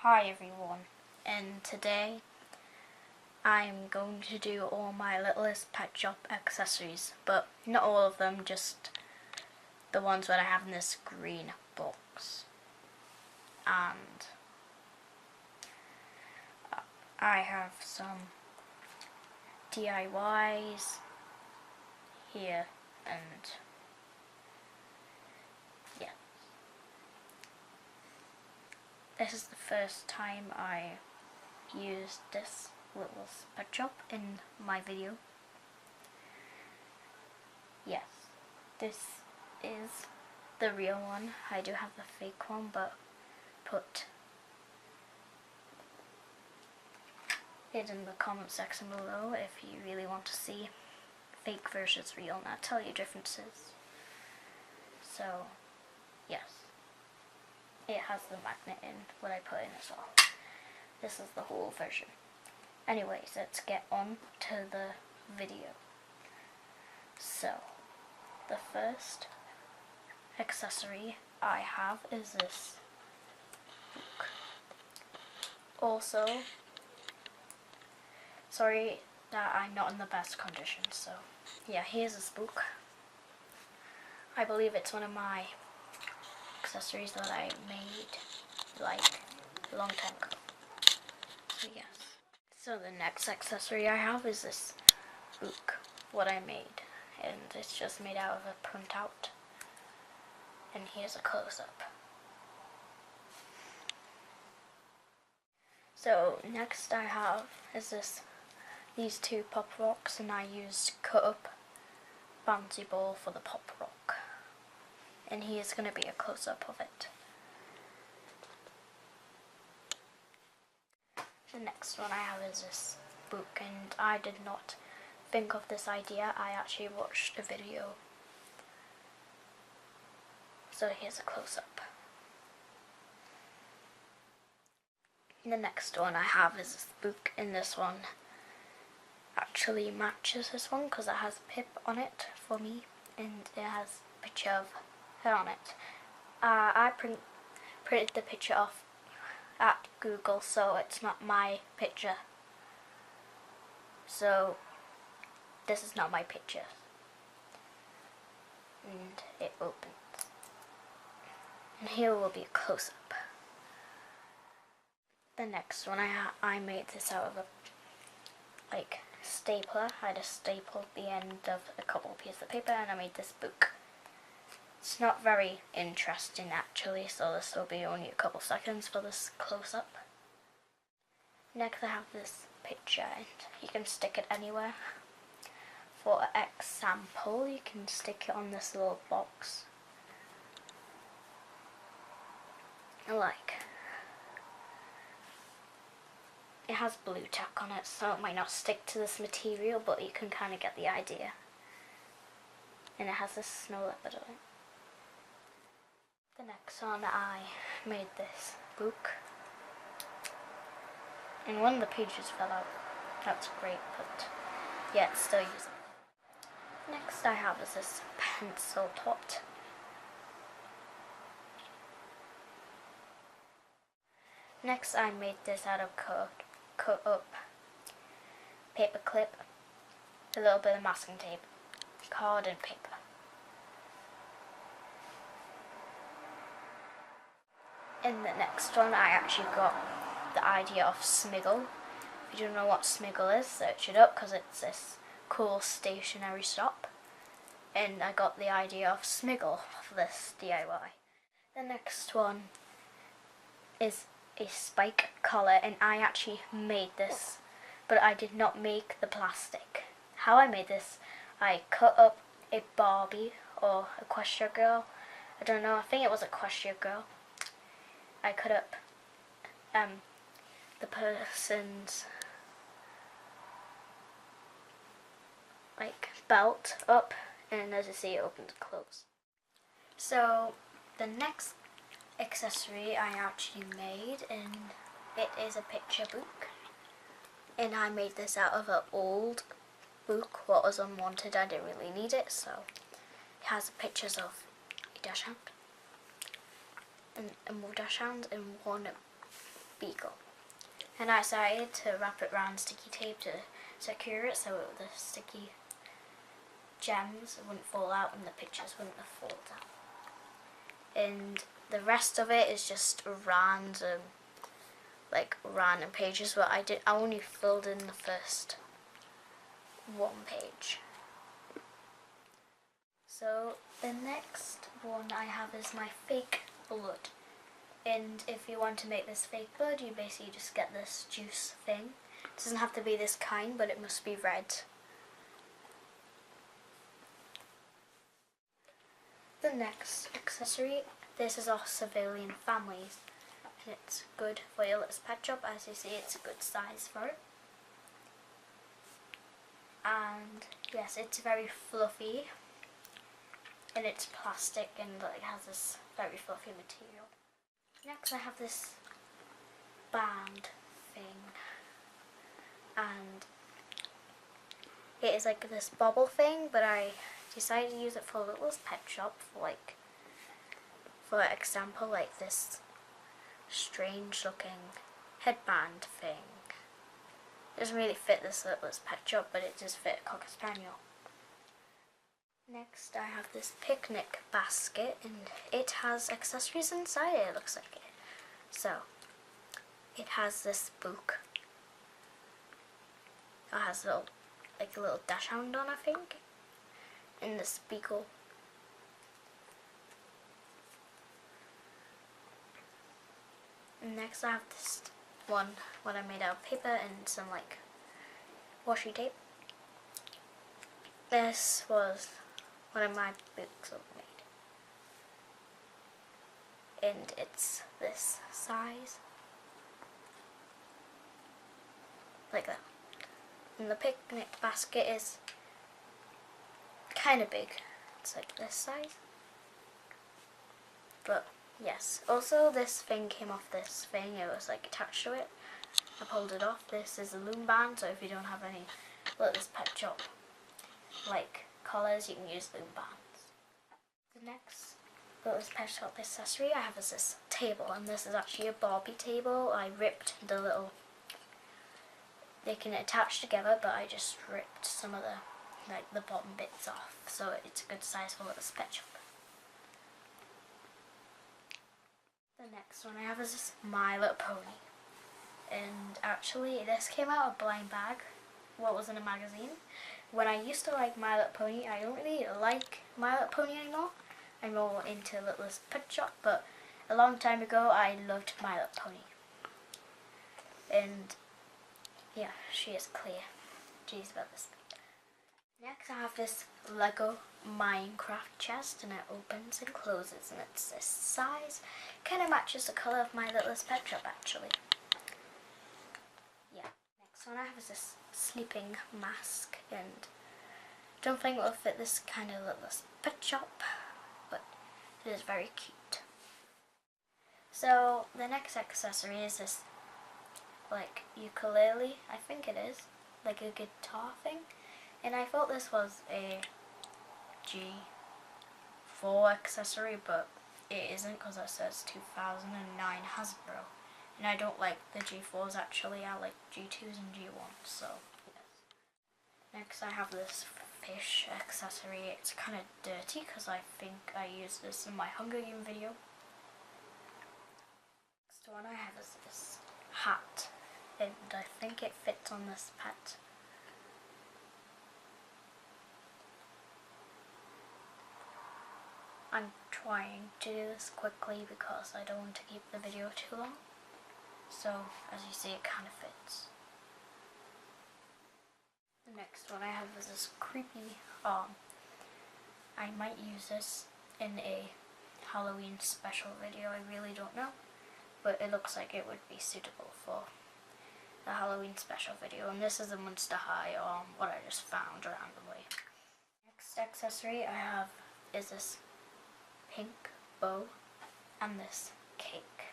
Hi everyone, and today I'm going to do all my littlest pet shop accessories, but not all of them, just the ones that I have in this green box. And I have some DIYs here, and yeah. This is the first time I used this little pet shop in my video. Yes, this is the real one. I do have the fake one, but put it in the comment section below if you really want to see fake versus real, and I'll tell you differences. So, yes. It has the magnet in what I put in as well. This is the whole version. Anyways, let's get on to the video. So, the first accessory I have is this book. Also, sorry that I'm not in the best condition, so yeah, here's this book. I believe it's one of my accessories that I made like a long time ago. So yes. So the next accessory I have is this book, what I made, and it's just made out of a printout. And here's a close-up. So next I have is these two pop rocks, and I used cut up bouncy ball for the pop rock. And here's going to be a close-up of it. The next one I have is this book, and I did not think of this idea, I actually watched a video. So here's a close-up. The next one I have is this book, and this one actually matches this one because it has Pip on it for me, and it has a picture of her on it. I printed the picture off at Google, so it's not my picture. So this is not my picture. And it opens. And here will be a close-up. The next one I made this out of a stapler. I just stapled the end of a couple pieces of paper and I made this book. It's not very interesting actually, so this will be only a couple seconds for this close-up. Next I have this picture, and you can stick it anywhere. For example, you can stick it on this little box. It has blue tack on it, so it might not stick to this material, but you can kind of get the idea. And it has this snow leopard on it. The next one I made this book, and one of the pages fell out. That's great, but yeah, it's still usable. Next I have is this pencil tot. Next I made this out of cut up paper clip, a little bit of masking tape, card and paper. In the next one I actually got the idea of Squiggle. If you don't know what Squiggle is, search it up because it's this cool stationery shop. And I got the idea of Squiggle for this DIY. The next one is a spike collar, and I actually made this, but I did not make the plastic. How I made this, I cut up a Barbie or Equestria girl. I don't know, I think it was Equestria girl. I cut up the person's belt up, and as you see it opens and closes. So the next accessory I actually made, and it is a picture book, and I made this out of an old book what was unwanted. I didn't really need it, so it has pictures of a dachshund and more dachshunds and one Squiggle. And I decided to wrap it around sticky tape to secure it so the sticky gems wouldn't fall out and the pictures wouldn't fall down. And the rest of it is just random pages, but I only filled in the first one page. So the next one I have is my fake blood. And if you want to make this fake blood, you basically just get this juice thing. It doesn't have to be this kind, but it must be red. The next accessory, this is our civilian families. And it's good for your little pet shop. As you see, it's a good size for it. And yes, it's very fluffy. And it's plastic and it has this very fluffy material. Next I have this band thing, and it is like this bobble thing, but I decided to use it for a little pet shop for example, like this strange looking headband thing. It doesn't really fit this little pet shop, but it does fit a Cocker Spaniel. Next I have this picnic basket, and it has accessories inside it, looks like it. So, it has this book. It has a little dachshund on, I think. And this beagle. And next I have this one, what I made out of paper and some washi tape. This was one of my books I've made. And it's this size. Like that. And the picnic basket is kind of big. It's like this size. But yes. Also this thing came off this thing. It was attached to it. I pulled it off. This is a loom band, so if you don't have any little pet shop collars, you can use loom bands. The next little pet shop accessory I have is this table, and this is actually a Barbie table. I ripped the little, they can attach together, but I just ripped some of the bottom bits off, so it's a good size for a little pet shop. The next one I have is this My Little Pony, and actually this came out of a blind bag, what was in a magazine. When I used to like My Little Pony, I don't really like My Little Pony anymore. I'm more into Littlest Pet Shop, but a long time ago I loved My Little Pony. And yeah, she is clear. Jeez about this. Next I have this Lego Minecraft chest, and it opens and closes, and it's this size. Kind of matches the colour of My Littlest Pet Shop actually. Yeah. Next one I have is this sleeping mask, and don't think it will fit this kind of little pet shop, but it is very cute. So the next accessory is this ukulele, I think it is, a guitar thing, and I thought this was a G4 accessory, but it isn't because it says 2009 Hasbro. And I don't like the G4s actually, I like G2s and G1s, so yes. Next I have this fish accessory. It's kind of dirty because I think I used this in my Hunger Game video. Next one I have is this hat, and I think it fits on this pet. I'm trying to do this quickly because I don't want to keep the video too long. So, as you see, it kind of fits. The next one I have is this creepy arm. I might use this in a Halloween special video, I really don't know. But it looks like it would be suitable for the Halloween special video. And this is a Monster High arm, what I just found randomly. Next accessory I have is this pink bow and this cake.